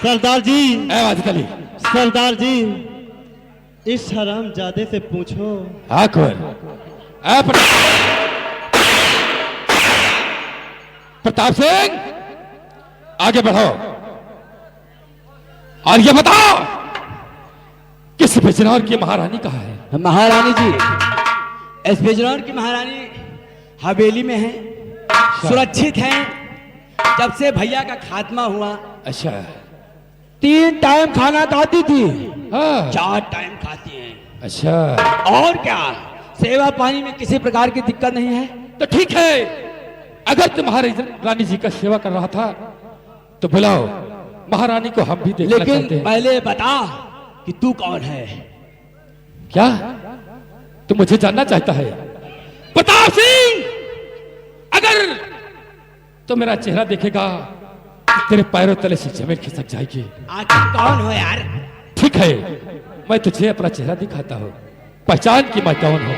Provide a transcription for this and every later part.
सरदार जी, अली सरदार जी, इस हरामजादे से पूछो। प्रताप सिंह, आगे बढ़ो और ये बताओ किस बिजनौर की महारानी कहाँ है? महारानी जी, इस बिजनौर की महारानी हवेली में है, सुरक्षित हैं। जब से भैया का खात्मा हुआ। अच्छा। 3 टाइम खाना खाती थी, हाँ। 4 टाइम खाती हैं। अच्छा। और क्या, सेवा पानी में किसी प्रकार की दिक्कत नहीं है। तो ठीक है, अगर तुम्हारी रानी जी का सेवा कर रहा था तो बुलाओ, महारानी को हम भी देखना लेकिन चाहते हैं। पहले बता कि तू कौन है? क्या तू मुझे जानना चाहता है? प्रताप सिंह, अगर तो मेरा चेहरा देखेगा तेरे पैरों तले से जमीन खिसक जाएगी। आखिर कौन हो यार? ठीक है, मैं तुझे अपना चेहरा दिखाता हूँ, पहचान की मैं कौन हूँ।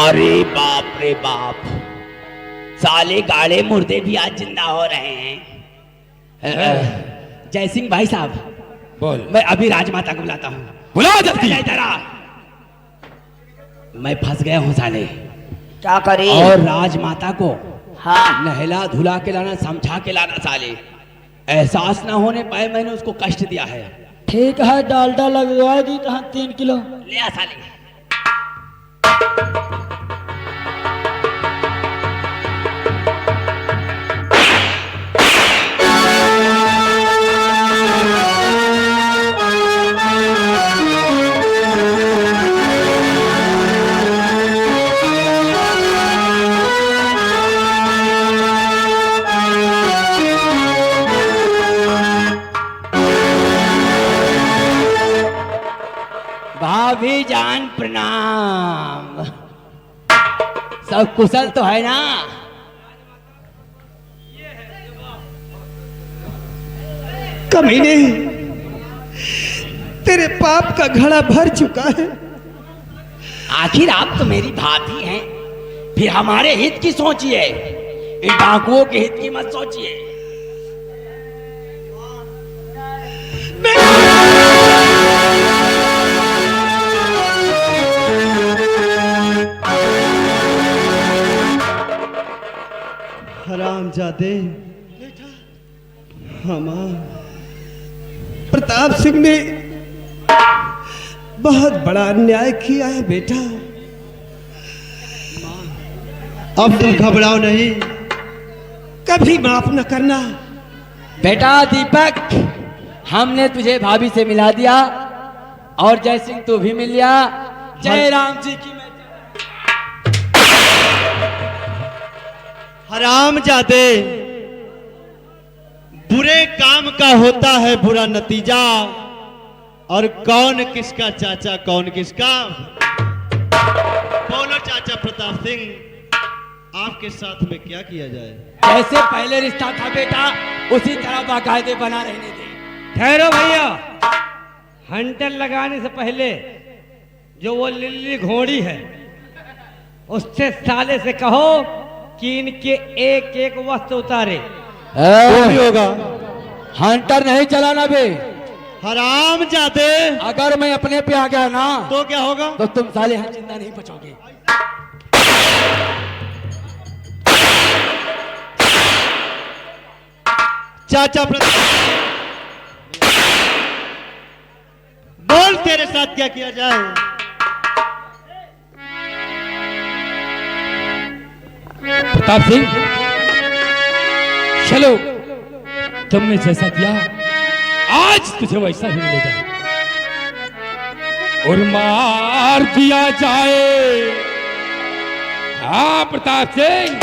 अरे बाप रे बाप, साले गाड़े मुर्दे भी आज जिंदा हो रहे हैं। जय सिंह भाई साहब, बोल। मैं अभी राजमाता को बुलाता हूँ। बुला जल्दी। मैं फंस गया हूँ साले। क्या करे? और राजमाता को हाँ। नहला धुला के लाना, समझा के लाना साले। एहसास ना होने पाए मैंने उसको कष्ट दिया है। ठीक है, डालडा लगवाएगी कहाँ 3 किलो? ले आ साले। भाभी जान प्रणाम। सब कुशल तो है ना? कमीने, तेरे पाप का घड़ा भर चुका है। आखिर आप तो मेरी भाभी हैं, फिर हमारे हित की सोचिए, इन डाकुओं के हित की मत सोचिए। हरामजादे, प्रताप सिंह ने बहुत बड़ा अन्याय किया है बेटा। अब तुम घबराओ नहीं, कभी माफ न करना। बेटा दीपक, हमने तुझे भाभी से मिला दिया और जय सिंह तू भी मिल लिया। जय राम जी की। हरामजादे, बुरे काम का होता है बुरा नतीजा, और कौन किसका चाचा कौन किसका। बोलो चाचा प्रताप सिंह, आपके साथ में क्या किया जाए? जैसे पहले रिश्ता था बेटा, उसी तरह बाकायदे बना रहने दे। ठहरो भैया, हंटर लगाने से पहले जो वो लिल्ली घोड़ी है उससे साले से कहो कि इनके एक एक वस्त्र उतारे। वो भी होगा। हंटर नहीं चलाना बे। हरामजादे, अगर मैं अपने पे आ गया ना तो क्या होगा? तो तुम साले यहाँ जिंदा नहीं बचोगे। चाचा प्रताप, बोल तेरे साथ क्या किया जाए? प्रताप सिंह, चलो, तुमने जैसा किया आज तुझे वैसा ही मिलेगा, और मार दिया जाए। हाँ प्रताप सिंह,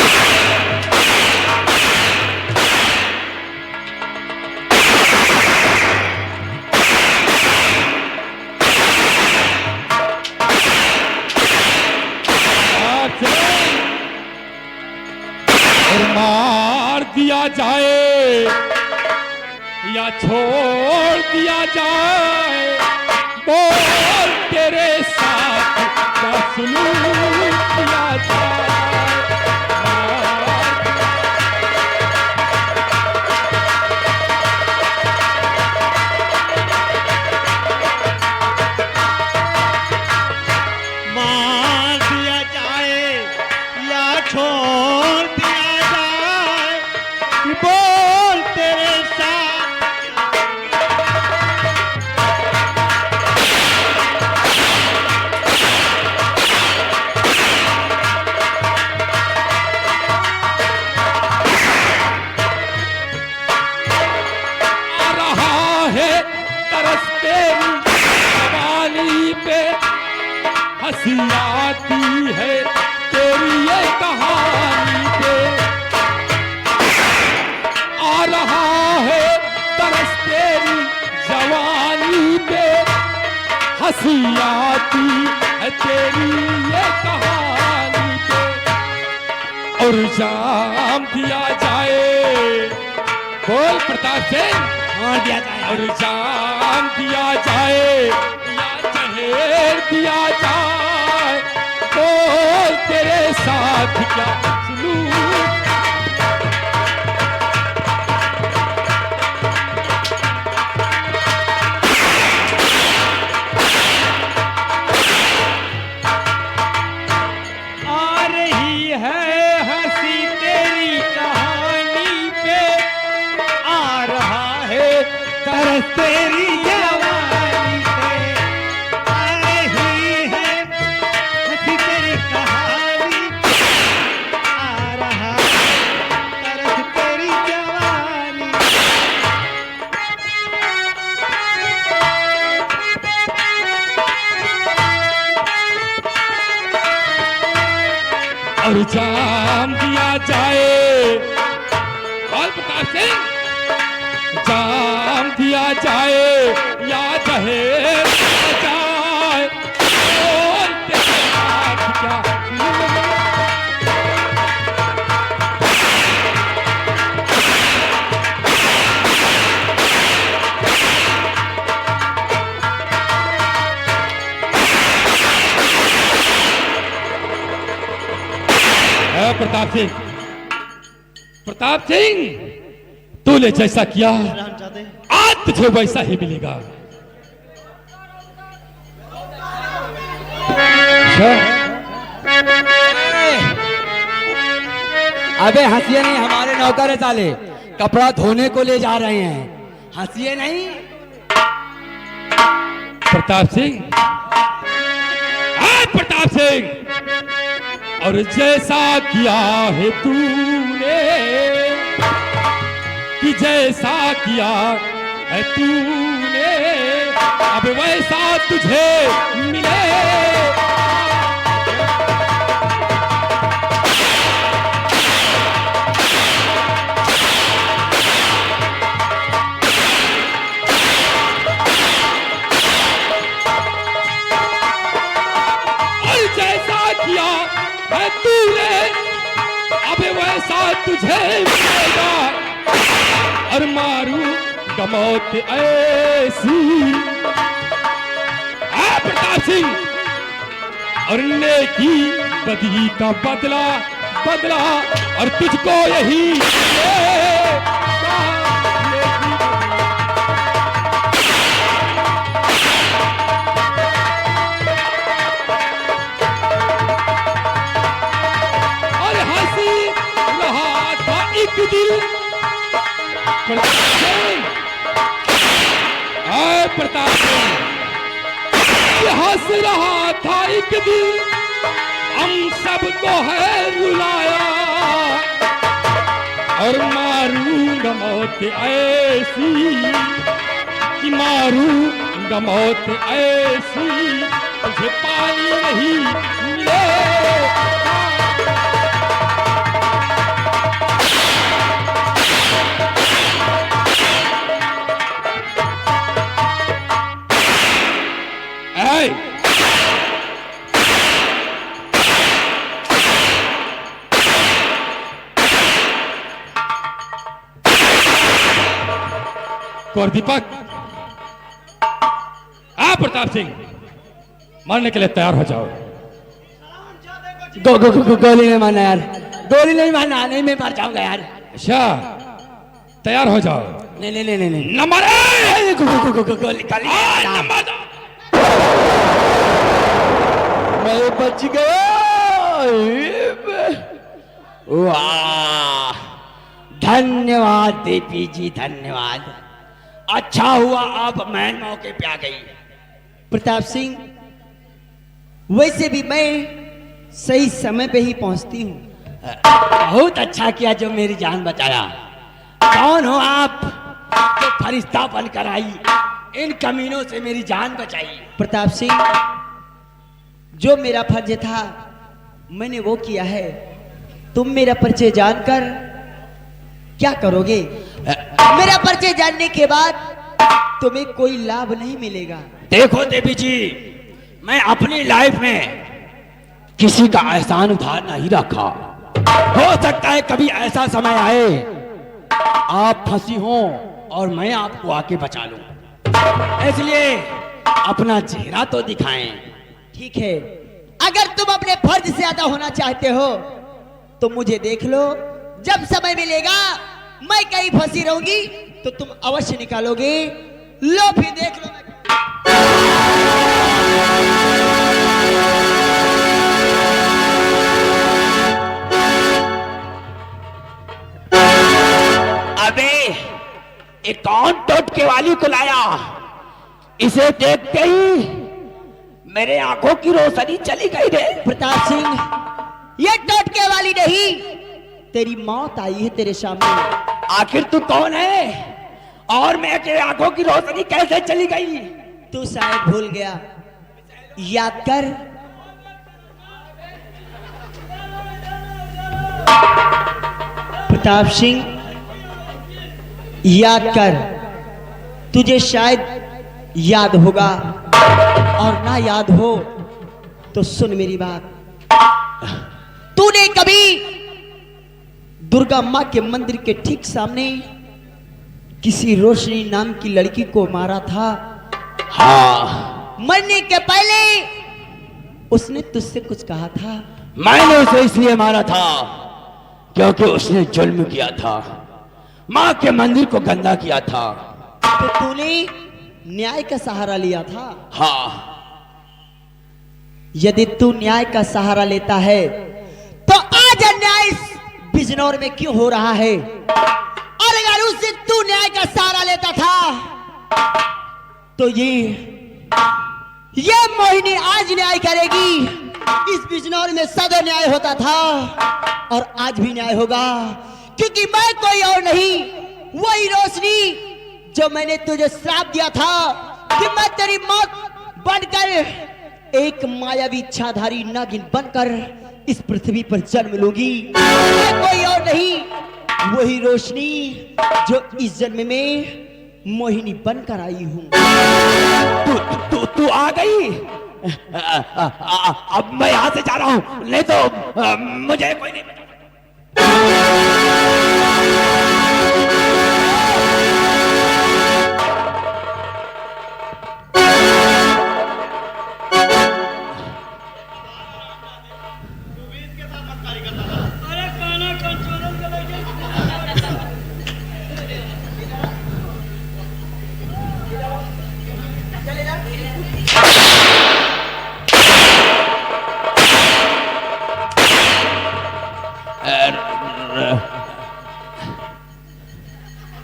और मार दिया जाए या छोड़ दिया जाए, बोल तेरे साथ क्या सुलूक किया जाए। हंसी आती है तेरी ये कहानी पे, और जाम दिया जाए, बोल प्रताप सिंह, और दिया जाए। और जाम दिया जाए या जहर दिया जाए, बोल तेरे साथ क्या सुलूक। आ रही है हंसी तेरी कहानी पे, आ रहा है तरस तेरी जवानी पे। आ रही है हंसी तेरी कहानी पे, आ रहा है तरस तेरी जवानी पे। और जाम दिया जाए, बोल प्रताप सिंह, जाम दिया जाए या जहर दिया जाए, बोल तेरे साथ क्या सुलूक। प्रताप सिंह, प्रताप सिंह, तूने जैसा किया रहमजादे, आज तुझे वैसा ही मिलेगा। अबे हंसिए नहीं, हमारे नौकर है साले, कपड़ा धोने को ले जा रहे हैं, हंसिए नहीं। प्रताप सिंह, प्रताप सिंह, और जैसा किया है तूने, कि जैसा किया है तूने, अब वैसा तुझे मिले। और जैसा किया है तूने, अब वैसा तुझे मिलेगा, और मारू गमौत ऐसी। प्रताप सिंह, और नेकी बदी का बदला बदला, और तुझको यही मिलेगा। और हंसी रहा था एक दिल, प्रताप सिंह, हंस रहा था एक दिल, हम सबको है रुलाया, और मारूंगा मौत ऐसी, कि मारूंगा मौत ऐसी, तुझे पानी नहीं मिलेगा। कौर दीपक, प्रताप सिंह, मारने के लिए तैयार हो जाओ। गोली नहीं मारना यार, गोली नहीं मारना, नहीं मैं मर जाऊंगा यार। अच्छा, तैयार हो जाओ। नहीं नहीं नहीं नहीं न मरे, गोली न मर। मैं बच गया। वाह, धन्यवाद देवी जी, धन्यवाद। अच्छा हुआ आप मैं मौके पे आ गई। प्रताप सिंह, वैसे भी मैं सही समय पे ही पहुंचती हूँ। बहुत अच्छा किया जो मेरी जान बचाया। कौन हो आप जो फरिश्ता बनकर आई, इन कमीनों से मेरी जान बचाई? प्रताप सिंह, जो मेरा फर्ज था मैंने वो किया है। तुम मेरा परिचय जानकर क्या करोगे? मेरा परिचय जानने के बाद तुम्हें कोई लाभ नहीं मिलेगा। देखो देवी जी, मैं अपनी लाइफ में किसी का एहसान उधार नहीं रखा। हो सकता है कभी ऐसा समय आए आप फंसी हो और मैं आपको आके बचा लूं, इसलिए अपना चेहरा तो दिखाएं। ठीक है, अगर तुम अपने फर्ज से ज्यादा होना चाहते हो तो मुझे देख लो, जब समय मिलेगा मैं कहीं फंसी रहूंगी तो तुम अवश्य निकालोगे। लो फिर देख लो। अबे ये कौन टोटके वाली को लाया? इसे देखते ही मेरे आंखों की रोशनी चली गई रे। प्रताप सिंह, ये टोटके वाली नहीं, तेरी मौत आई है तेरे सामने। आखिर तू कौन है और मेरे आंखों की रोशनी कैसे चली गई? तू शायद भूल गया, याद कर। प्रताप सिंह, याद कर। तुझे शायद याद होगा और ना याद हो तो सुन मेरी बात। तूने कभी दुर्गा मां के मंदिर के ठीक सामने किसी रोशनी नाम की लड़की को मारा था? हाँ, मरने के पहले उसने तुझसे कुछ कहा था। मैंने उसे इसलिए मारा था क्योंकि उसने जुल्म किया था, माँ के मंदिर को गंदा किया था। तो तूने न्याय का सहारा लिया था। हाँ, यदि तू न्याय का सहारा लेता है तो आज अन्याय बिजनौर में क्यों हो रहा है? और अगर उस दिन तू न्याय का सहारा लेता था तो ये मोहिनी आज न्याय करेगी। इस बिजनौर में सदा न्याय होता था और आज भी न्याय होगा, क्योंकि मैं कोई और नहीं, वही रोशनी जो मैंने तुझे श्राप दिया था कि मैं तेरी मौत बनकर एक मायावी इच्छाधारी नागिन बनकर इस पृथ्वी पर जन्म लूंगी। मैं कोई और नहीं, वही रोशनी जो इस जन्म में मोहिनी बनकर आई हूं। तू आ गई। अब मैं यहां से जा रहा हूं, नहीं तो मुझे कोई नहीं।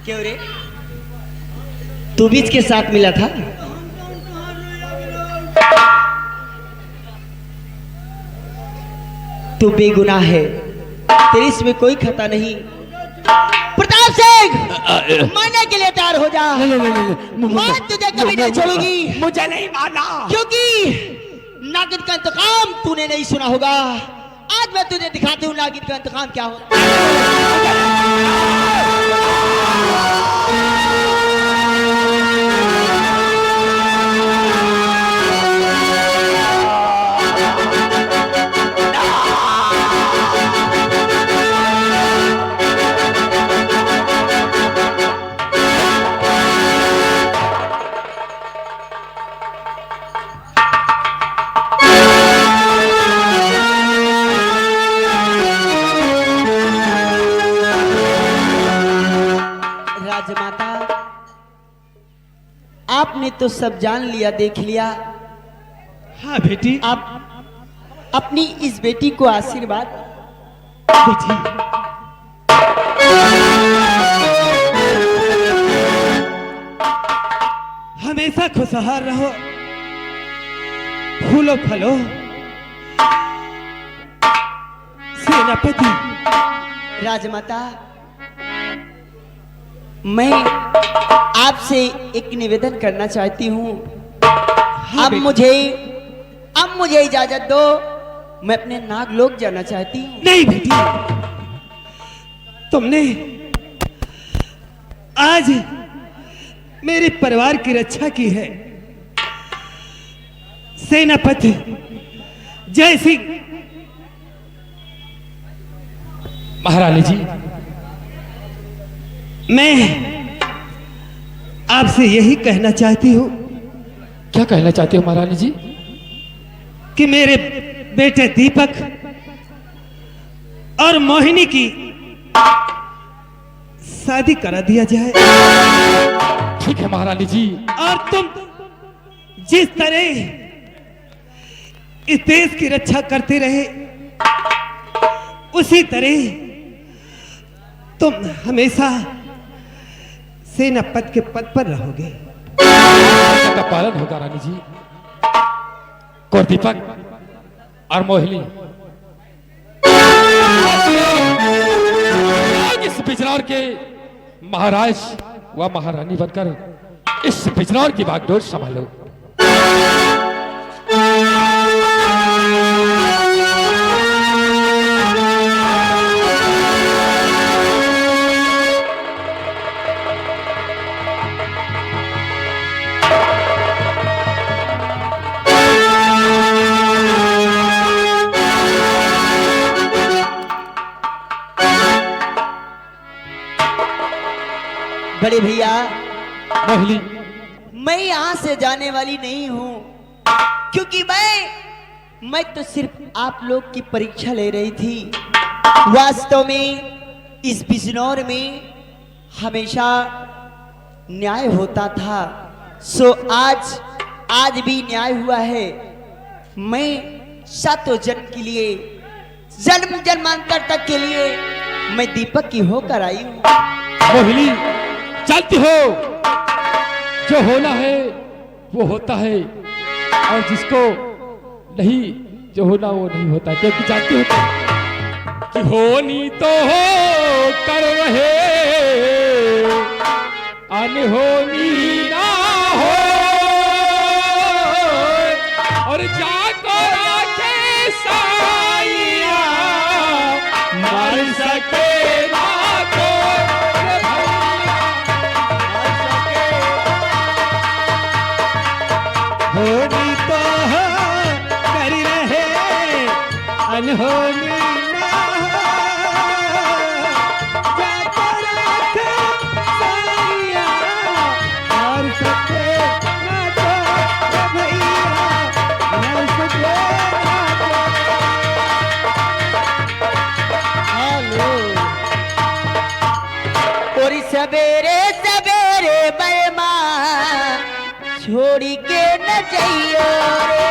क्यों रे, तू भी इसके साथ मिला था? तू बेगुनाह है, तेरी इसमें कोई खता नहीं। प्रताप सिंह, मारने के लिए तैयार हो जा। मैं तुझे कभी नहीं छोड़ूंगी। मुझे नहीं मारना, क्योंकि नागिन का इंतकाम तूने नहीं सुना होगा। आज मैं तुझे दिखाती हूँ नागिन का इंतकाम क्या होता है। राजमाता, आपने तो सब जान लिया, देख लिया। हाँ बेटी। आप अपनी इस बेटी को आशीर्वाद। बेटी, हमेशा खुशहाल रहो, फूलो फलो। सेनापति। राजमाता, मैं आपसे एक निवेदन करना चाहती हूँ। हाँ अब मुझे इजाजत दो, मैं अपने नागलोक जाना चाहती हूँ। नहीं बेटी, तुमने आज मेरे परिवार की रक्षा की है। सेनापति जय सिंह। महारानी जी, मैं आपसे यही कहना चाहती हूँ क्या कहना चाहते हो महारानी जी? कि मेरे बेटे दीपक और मोहिनी की शादी करा दिया जाए। ठीक है महारानी जी। और तुम जिस तरह इस देश की रक्षा करते रहे, उसी तरह तुम हमेशा सेनापति के पद पर रहोगे। का पालन होगा रानी जी। और दीपक और मोहिनी इस बिजनौर के महाराज व महारानी बनकर इस बिजनौर की बागडोर संभालो। बड़े भैया, मोहिनी, मैं यहाँ से जाने वाली नहीं हूँ, क्योंकि मैं तो सिर्फ आप लोग की परीक्षा ले रही थी। वास्तव में इस बिजनौर में हमेशा न्याय होता था, सो आज भी न्याय हुआ है। मैं सातों जन्म के लिए, जन्म जन्मांतर तक के लिए मैं दीपक की होकर आई हूँ। मोहिनी, जानती हो जो होना है वो होता है, और जिसको नहीं जो होना वो नहीं होता, क्योंकि जानती हो कि होनी तो हो कर रहे, अनहोनी ना हो, और जाको राखे साइया मर सके ना तो होनी तो हो कर रहे, अनहोनी ना हो, जाको राखे साइया मर सके ना तो भैया, मर सके ना तो। और सवेरे सवेरे बलमा छोड़ी के न जाइयो रे,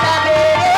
सवेरे